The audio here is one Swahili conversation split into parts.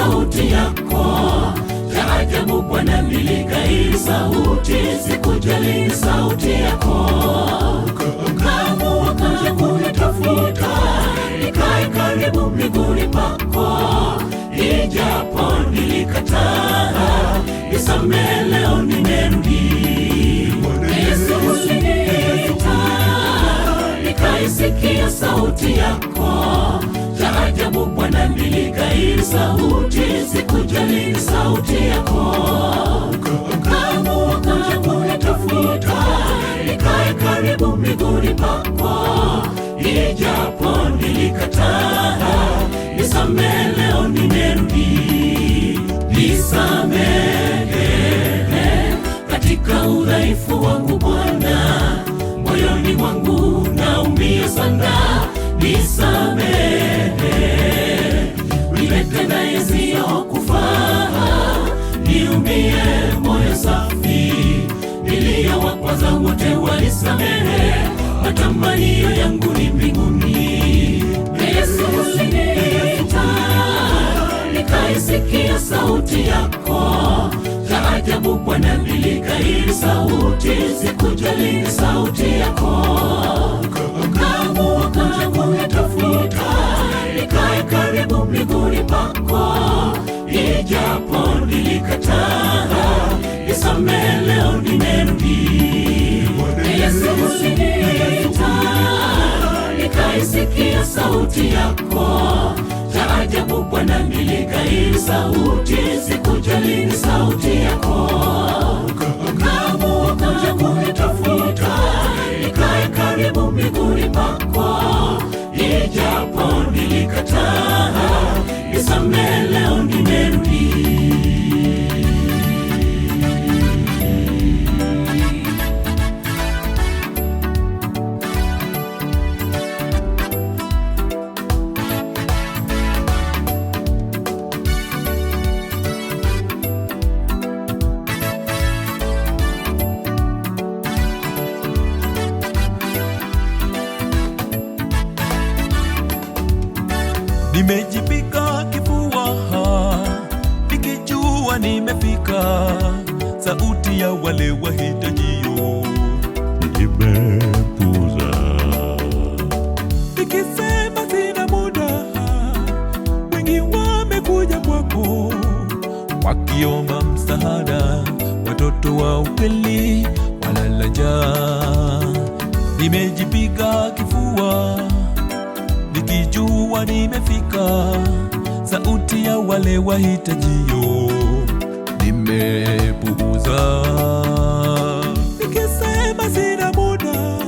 sauti yako ya ajabu Bwana, nilikairi sauti, sikujali sauti yako. Ukaamua kuja kunitafuta, nikae karibu miguuni pako, ijapo nilikataa, nisamehe leo nimerudi. Yesu usiniita, nikaisikia sauti yako ya ajabu Bwana, nilikairi sauti, sikujali sauti yako. Ukaamua kuja kunitafuta, nikae karibu miguuni pako, ijapo nilikataa, nisamehe leo nimerudi. Nisamehe katika udhaifu wangu Bwana, moyoni mwangu naumia sana. Nisamehe nimetenda yasiyokufaa, niumbie moyo safi, niliyowakwaza wote wanisamehe, matamanio yangu ni mbinguni. Yesu usiniita, nikaisikia sauti yako ya ajabu Bwana, nilikairi sauti, sikujali sauti yako. Ukaamua kuja kunitafuta, nikae karibu miguuni pako, ijapo nilikataa, nisamehe leo nimerudi. Yesu usiniita, nikaisikia sauti yako ya ajabu Bwana, nilikairi sauti, sikujali sauti yako. Ukaamua kuja kunitafuta, nikae karibu miguuni pako, ijapo nilikataa, nisamehe leo nimerudi. Nimejipika kifua nikijua nimefika, sauti ya wale wahitajio nimepuuza, nikisema sina muda. Wengi wamekuja kwako wakiomba msaada, watoto wa ukweli walala njaa. Nimejipika kifua nikijua nimefika, sauti ya wale wahitajio nimepuuza, nikisema sina muda.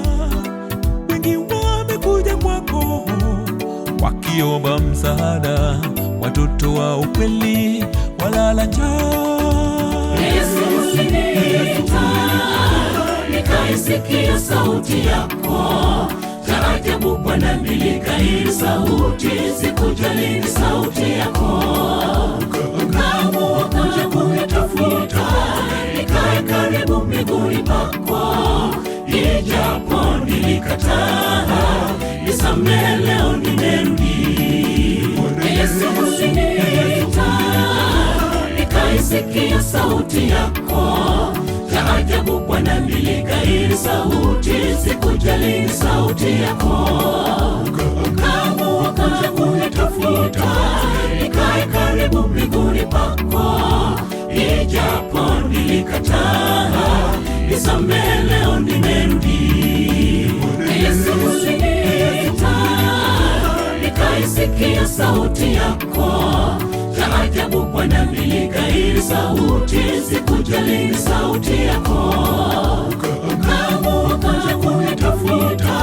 Wengi wamekuja kwako wakiomba msaada, watoto wa ukweli walala njaa. Yesu usiniita, nikaisikia sauti yako ya ajabu Bwana, nilikairi sauti, sikujali sauti yako. Ukaamua kuja kunitafuta, nikae karibu miguuni pako, ijapo nilikataa, nisamehe leo nimerudi. Yesu usiniita, nikaisikia sauti yako ya ajabu Bwana, nilikairi sauti, sikujali sauti yako. Ukaamua kuja kunitafuta, nikae karibu miguuni pako, ijapo nilikataa, nisamehe leo nimerudi. Yesu usiniita, nikaisikia sauti yako ya ajabu Bwana, nilikairi sauti, sikujali sauti yako. Ukaamua kuja kunitafuta,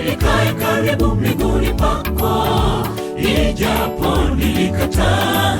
nikae karibu miguuni pako, ijapo nilikataa,